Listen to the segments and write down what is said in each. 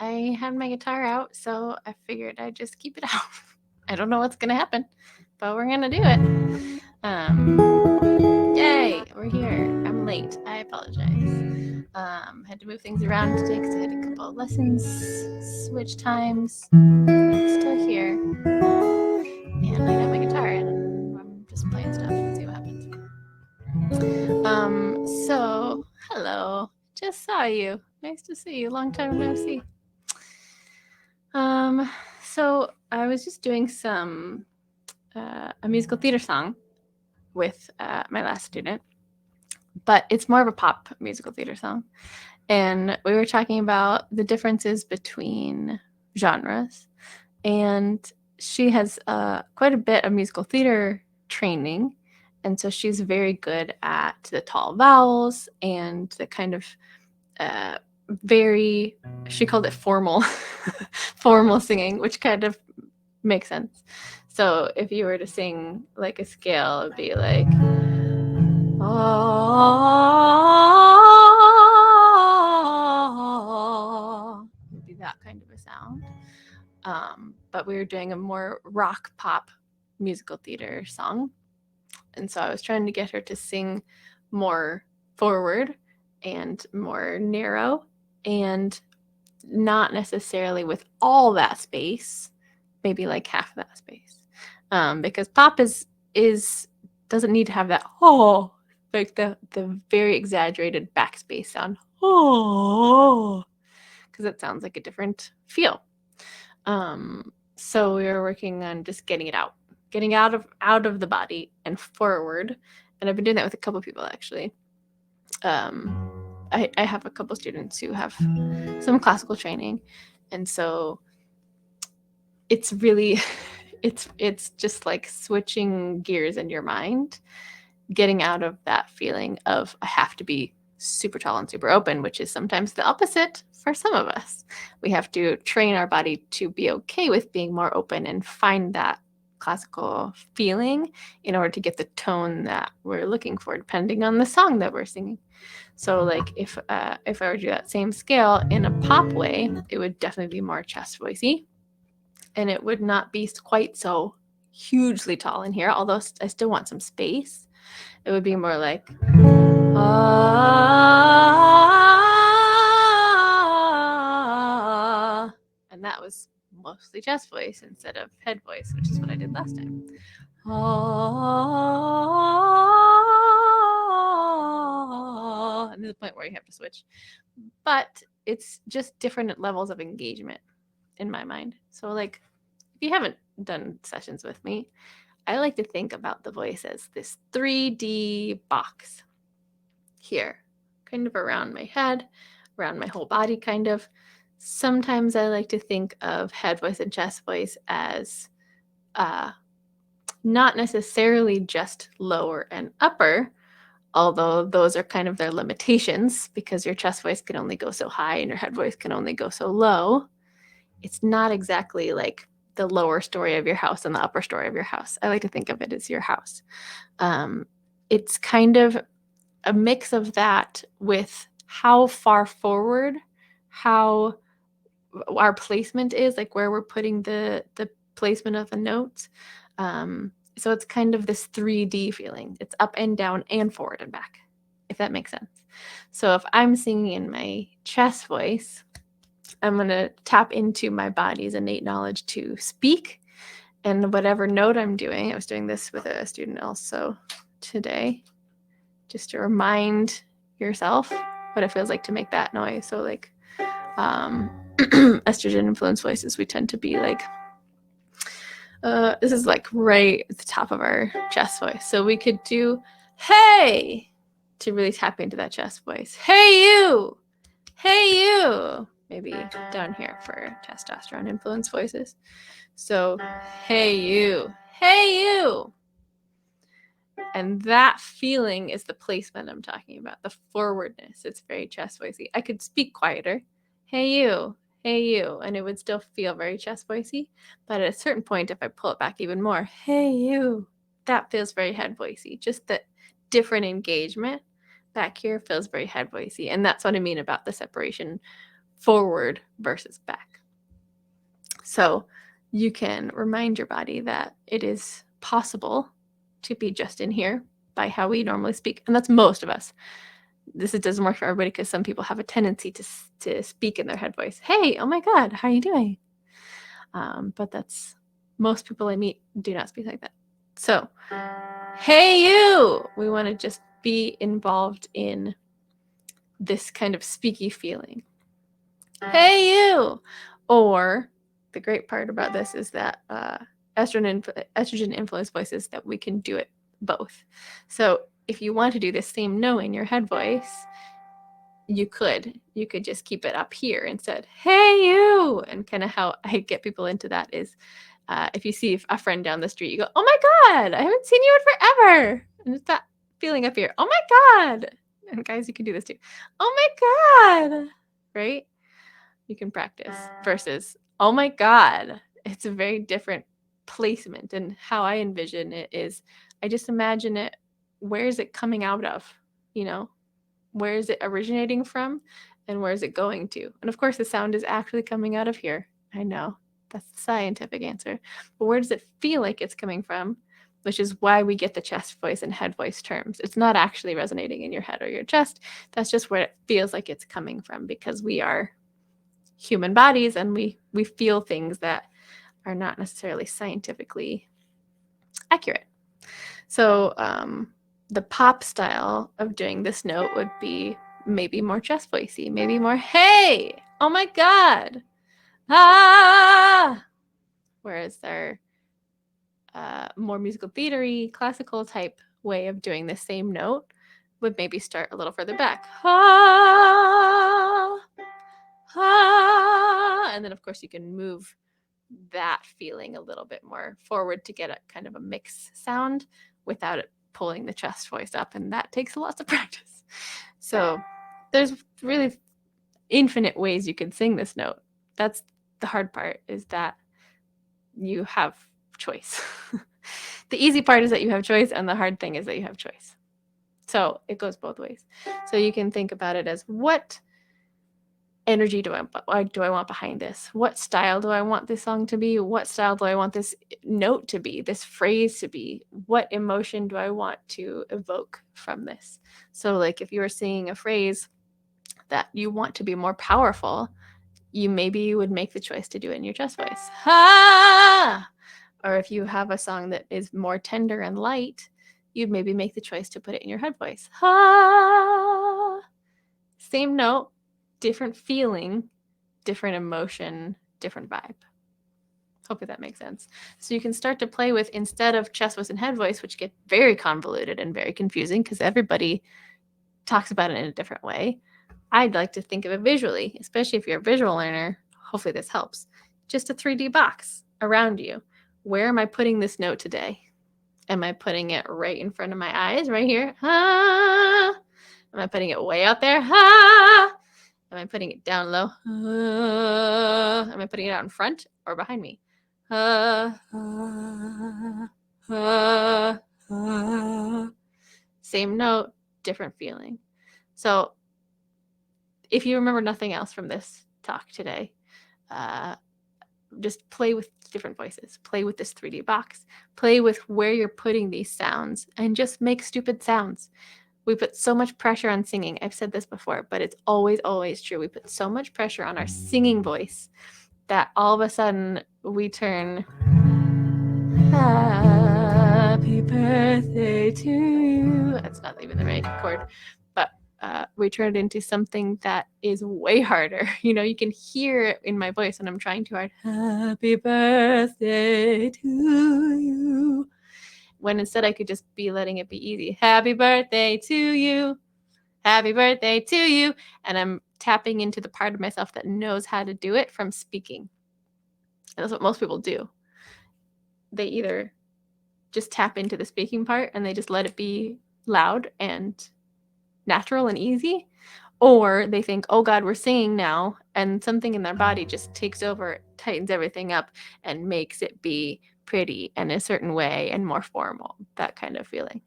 I had my guitar out, so I figured I'd just keep it out. I don't know what's gonna happen, but we're gonna do it. Yay, we're here. I'm late. I apologize. Had to move things around today because I had a couple of lessons, switch times. Still here, and I got my guitar, and I'm just playing stuff and see what happens. So hello, just saw you. Nice to see you. Long time no see. So I was just doing some a musical theater song with my last student, but it's more of a pop musical theater song. And we were talking about the differences between genres. And she has quite a bit of musical theater training. And so she's very good at the tall vowels and the kind of very, she called it formal, formal singing, which kind of makes sense. So if you were to sing like a scale, it'd be like, oh, it'd be that kind of a sound. But we were doing a more rock pop musical theater song. And so I was trying to get her to sing more forward and more narrow and not necessarily with all that space, maybe like half that space. Because pop is doesn't need to have that oh, like the very exaggerated backspace sound. Oh, because it sounds like a different feel. So we were working on just getting it out, getting out of the body and forward. And I've been doing that with a couple people actually. I have a couple students who have some classical training, and so it's really it's just like switching gears in your mind, getting out of that feeling of I have to be super tall and super open, which is sometimes the opposite for some of us. We have to train our body to be okay with being more open and find that classical feeling in order to get the tone that we're looking for, depending on the song that we're singing. So, like if I were to do that same scale in a pop way, it would definitely be more chest voicey, and it would not be quite so hugely tall in here. Although I still want some space. It would be more like ah, and that was mostly chest voice instead of head voice, which is what I did last time. Ah, and there's a point where you have to switch, but it's just different levels of engagement in my mind. So, like, if you haven't done sessions with me, I like to think about the voice as this 3D box here, kind of around my head, around my whole body, kind of. Sometimes I like to think of head voice and chest voice as not necessarily just lower and upper, although those are kind of their limitations because your chest voice can only go so high and your head voice can only go so low. It's not exactly like the lower story of your house and the upper story of your house. I like to think of it as your house. It's kind of a mix of that with how far forward, how our placement is, like where we're putting the placement of the notes. So it's kind of this 3D feeling. It's up and down and forward and back, if that makes sense. So if I'm singing in my chest voice, I'm going to tap into my body's innate knowledge to speak, and whatever note I'm doing, I was doing this with a student also today, just to remind yourself what it feels like to make that noise. So like estrogen influenced voices, we tend to be like, this is like right at the top of our chest voice. So we could do, hey, to really tap into that chest voice. Hey, you. Hey, you. Maybe down here for testosterone influenced voices. So, hey, you. Hey, you. And that feeling is the placement I'm talking about, the forwardness. It's very chest voicey. I could speak quieter. Hey, you. Hey, you. And it would still feel very chest voicey. But at a certain point, if I pull it back even more, hey, you, that feels very head voicey. Just the different engagement back here feels very head voicey. And that's what I mean about the separation forward versus back. So you can remind your body that it is possible to be just in here by how we normally speak. And that's most of us. It doesn't work for everybody because some people have a tendency to speak in their head voice. Hey, oh my God, how are you doing? But that's most people I meet do not speak like that. So, hey you, we want to just be involved in this kind of speaky feeling. Hey you, or the great part about this is that estrogen influenced voices, that we can do it both. So if you want to do the same no in your head voice, you could just keep it up here instead. Hey you, and kind of how I get people into that is if you see a friend down the street, you go, oh my God, I haven't seen you in forever. And it's that feeling up here. Oh my God. And guys, you can do this too. Oh my God. Right? You can practice versus, oh my God. It's a very different placement. And how I envision it is I just imagine it, where is it coming out of? You know, where is it originating from and where is it going to? And of course, the sound is actually coming out of here. I know. That's the scientific answer. But where does it feel like it's coming from? Which is why we get the chest voice and head voice terms. It's not actually resonating in your head or your chest. That's just where it feels like it's coming from, because we are human bodies and we feel things that are not necessarily scientifically accurate. So the pop style of doing this note would be maybe more chest voicey, maybe more, hey, oh my God, ah. Whereas their more musical theater-y, classical type way of doing the same note would maybe start a little further back. Ah, ah. And then, of course, you can move that feeling a little bit more forward to get a kind of a mix sound without it pulling the chest voice up. And that takes lots of practice. So there's really infinite ways you can sing this note. That's the hard part, is that you have choice. The easy part is that you have choice, and the hard thing is that you have choice. So it goes both ways. So you can think about it as, what energy do I want behind this? What style do I want this song to be? What style do I want this note to be, this phrase to be? What emotion do I want to evoke from this? So like if you were singing a phrase that you want to be more powerful, you maybe would make the choice to do it in your chest voice. Ha! Or if you have a song that is more tender and light, you'd maybe make the choice to put it in your head voice. Ha! Same note, different feeling, different emotion, different vibe. Hopefully that makes sense. So you can start to play with, instead of chest voice and head voice, which get very convoluted and very confusing because everybody talks about it in a different way, I'd like to think of it visually, especially if you're a visual learner. Hopefully this helps. Just a 3D box around you. Where am I putting this note today? Am I putting it right in front of my eyes, right here? Ah. Am I putting it way out there? Ah. Am I putting it down low? Am I putting it out in front or behind me? Same note, different feeling. So if you remember nothing else from this talk today, just play with different voices. Play with this 3D box. Play with where you're putting these sounds, and just make stupid sounds. We put so much pressure on singing. I've said this before, but it's always, always true. We put so much pressure on our singing voice that all of a sudden we turn, happy birthday to you. That's not even the right chord, but we turn it into something that is way harder. You know, you can hear it in my voice when I'm trying too hard. Happy birthday to you. When instead I could just be letting it be easy. Happy birthday to you. Happy birthday to you. And I'm tapping into the part of myself that knows how to do it from speaking. And that's what most people do. They either just tap into the speaking part and they just let it be loud and natural and easy, or they think, oh God, we're singing now, and something in their body just takes over, tightens everything up, and makes it be pretty and a certain way and more formal, that kind of feeling.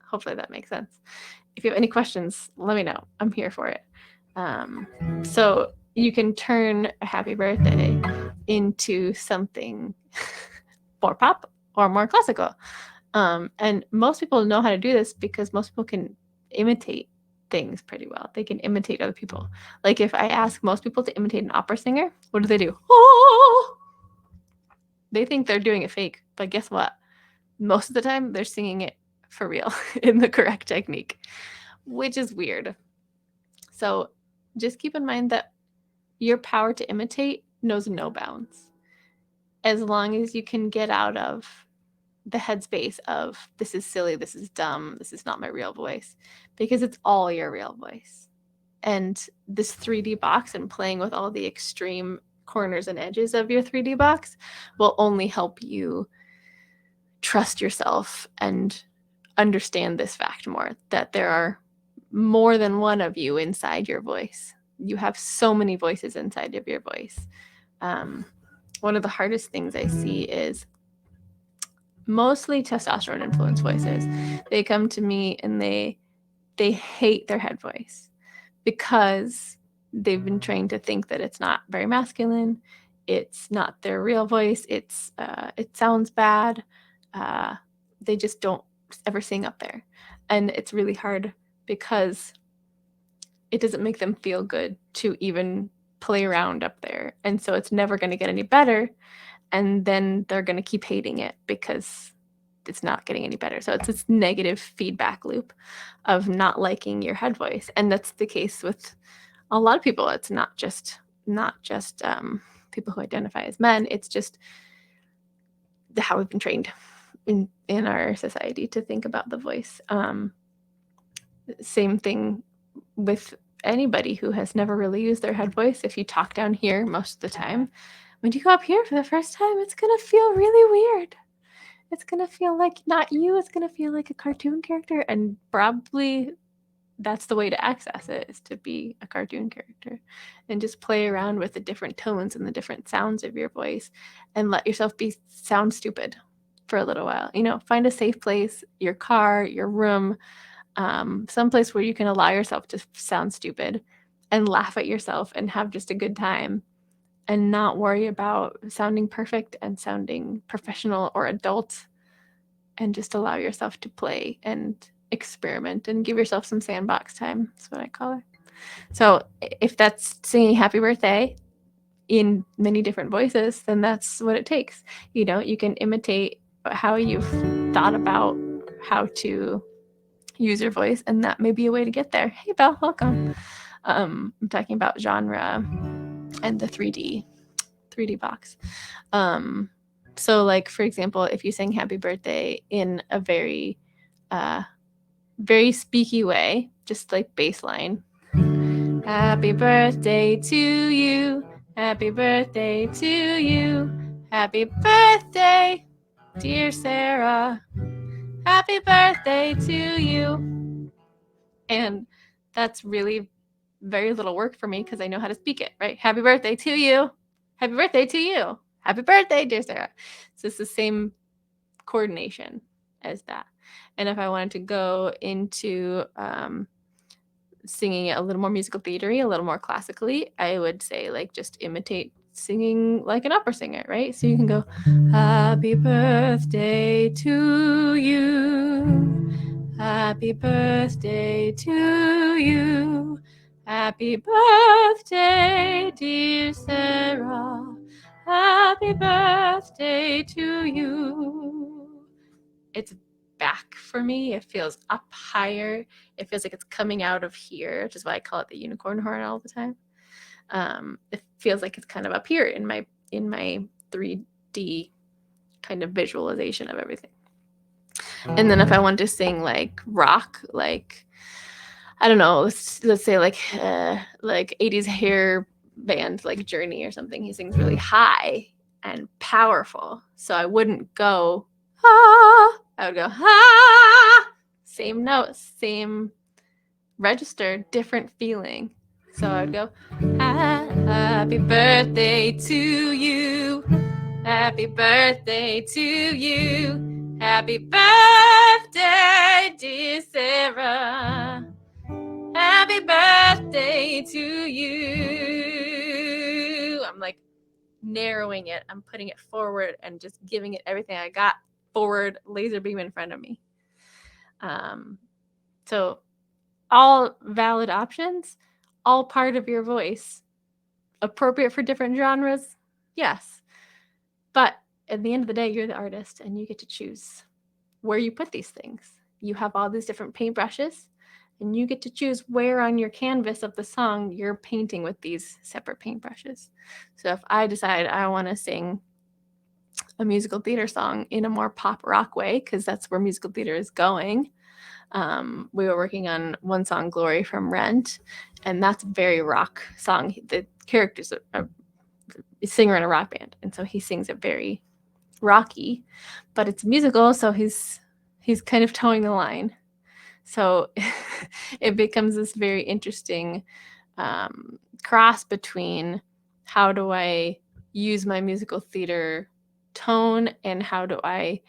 Hopefully that makes sense. If you have any questions, let me know. I'm here for it. So you can turn a happy birthday into something more pop or more classical. And most people know how to do this because most people can imitate things pretty well. They can imitate other people. Like if I ask most people to imitate an opera singer, what do? Oh! They think they're doing it fake, but guess what? Most of the time they're singing it for real in the correct technique, which is weird. So just keep in mind that your power to imitate knows no bounds. As long as you can get out of the headspace of this is silly, this is dumb, this is not my real voice, because it's all your real voice. And this 3D box and playing with all the extreme corners and edges of your 3D box will only help you trust yourself and understand this fact more, that there are more than one of you inside your voice. You have so many voices inside of your voice. One of the hardest things I see is mostly testosterone influenced voices. They come to me and they hate their head voice because they've been trained to think that it's not very masculine, it's not their real voice, it sounds bad. They just don't ever sing up there, and it's really hard because it doesn't make them feel good to even play around up there, and so it's never going to get any better, and then they're going to keep hating it because it's not getting any better. So it's this negative feedback loop of not liking your head voice, and that's the case with a lot of people. It's not just people who identify as men. It's just how we've been trained in our society to think about the voice. Same thing with anybody who has never really used their head voice. If you talk down here most of the time, when you go up here for the first time, it's going to feel really weird. It's going to feel like not you. It's going to feel like a cartoon character, and probably that's the way to access it, is to be a cartoon character and just play around with the different tones and the different sounds of your voice and let yourself sound stupid for a little while. Find a safe place, your car, your room, someplace where you can allow yourself to sound stupid and laugh at yourself and have just a good time and not worry about sounding perfect and sounding professional or adult, and just allow yourself to play and experiment and give yourself some sandbox time. That's what I call it. So if that's singing happy birthday in many different voices, then that's what it takes. You can imitate how you've thought about how to use your voice, and that may be a way to get there. Hey, Belle, welcome. I'm talking about genre and the 3D box. So like, for example, if you sing happy birthday in a very very speaky way, just like bass line, happy birthday to you, happy birthday to you, happy birthday dear Sarah, happy birthday to you. And that's really very little work for me because I know how to speak it, right? Happy birthday to you, happy birthday to you, happy birthday dear Sarah. So it's the same coordination as that. And if I wanted to go into singing a little more musical theater-y, a little more classically, I would say like just imitate singing like an opera singer, right? So you can go, happy birthday to you, happy birthday to you, happy birthday dear Sarah, happy birthday to you. It's back for me. It feels up higher. It feels like it's coming out of here, which is why I call it the unicorn horn all the time. It feels like it's kind of up here in my 3D kind of visualization of everything. And then if I want to sing like rock, like, I don't know, let's say like 80s hair band like Journey or something, he sings really high and powerful. So I wouldn't go ah, I would go ah, same note, same register, different feeling. So I would go, happy birthday to you, happy birthday to you, happy birthday dear Sarah, happy birthday to you. narrowing it. I'm putting it forward and just giving it everything I got forward, laser beam in front of me. So all valid options, all part of your voice. Appropriate for different genres? Yes. But at the end of the day, you're the artist and you get to choose where you put these things. You have all these different paintbrushes and you get to choose where on your canvas of the song you're painting with these separate paintbrushes. So if I decide I want to sing a musical theater song in a more pop rock way, because that's where musical theater is going, we were working on one song, Glory from Rent, and that's a very rock song. The character's a singer in a rock band, and so he sings it very rocky, but it's a musical, so he's kind of towing the line. So it becomes this very interesting cross between how do I use my musical theater tone and how do I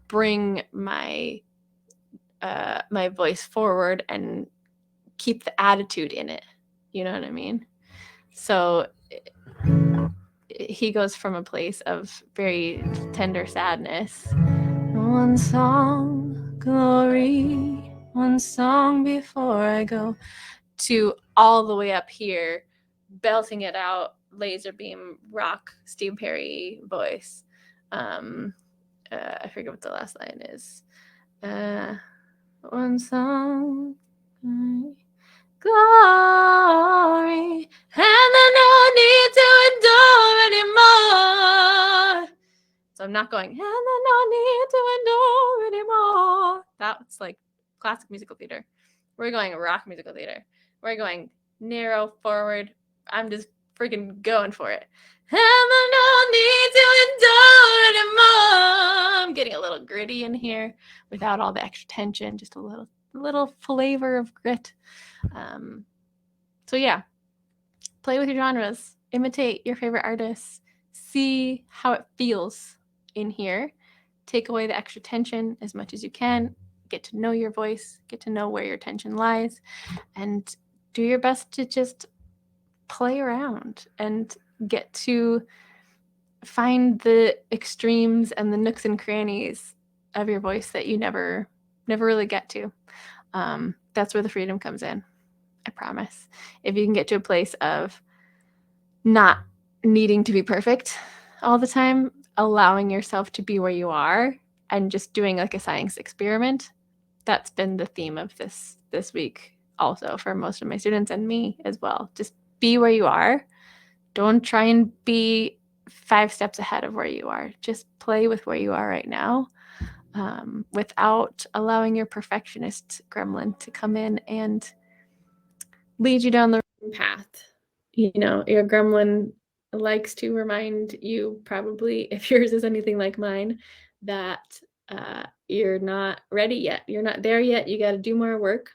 bring my my voice forward and keep the attitude in it. You know what I mean? So he goes from a place of very tender sadness. One song, glory, one song before I go, to all the way up here, belting it out, laser beam, rock, Steve Perry voice. I forget what the last line is. One song, glory, and then no need to endure anymore. So I'm not going, and then no need to endure anymore. That's like classic musical theater. We're going rock musical theater. We're going narrow, forward. I'm just freaking going for it. And then no need to endure anymore. I'm getting a little gritty in here without all the extra tension, just a little flavor of grit. So yeah, play with your genres, imitate your favorite artists, see how it feels in here, take away the extra tension as much as you can, get to know your voice, get to know where your tension lies, and do your best to just play around and get to find the extremes and the nooks and crannies of your voice that you never really get to. That's where the freedom comes in. I promise. If you can get to a place of not needing to be perfect all the time, allowing yourself to be where you are and just doing like a science experiment, that's been the theme of this week also for most of my students and me as well. Just be where you are. Don't try and be 5 steps ahead of where you are. Just play with where you are right now, without allowing your perfectionist gremlin to come in and lead you down the wrong path. You know, your gremlin likes to remind you, probably, if yours is anything like mine, that you're not ready yet. You're not there yet. You got to do more work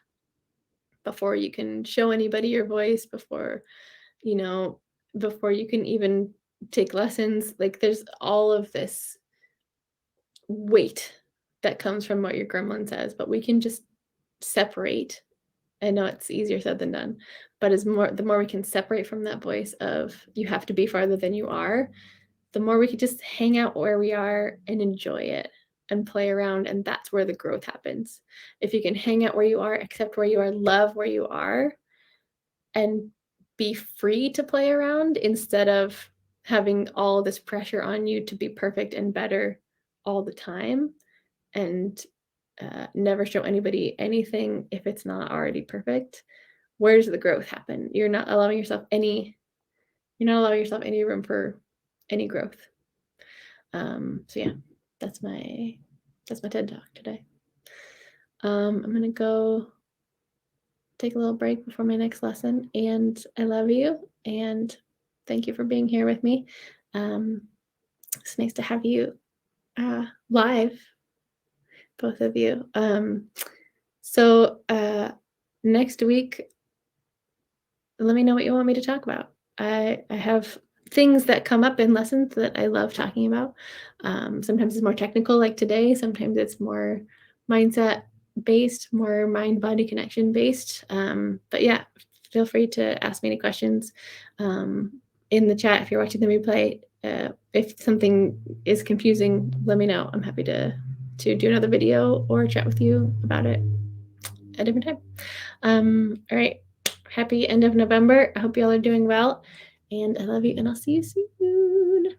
before you can show anybody your voice, before you can even take lessons. Like, there's all of this weight that comes from what your gremlin says, but we can just separate. I know it's easier said than done, but the more we can separate from that voice of you have to be farther than you are, the more we can just hang out where we are and enjoy it and play around, and that's where the growth happens. If you can hang out where you are, accept where you are, love where you are, and be free to play around instead of having all this pressure on you to be perfect and better all the time, and never show anybody anything if it's not already perfect, where does the growth happen? You're not allowing yourself any room for any growth. So yeah, that's my TED Talk today. I'm gonna go take a little break before my next lesson, and I love you and thank you for being here with me. It's nice to have you live, both of you. So next week, let me know what you want me to talk about. I have things that come up in lessons that I love talking about. Sometimes it's more technical, like today. Sometimes it's more mindset based, more mind-body connection based. But yeah, feel free to ask me any questions. in the chat if you're watching the replay. If something is confusing, let me know. I'm happy to do another video or chat with you about it at a different time. All right. Happy end of November. I hope y'all are doing well. And I love you, and I'll see you soon.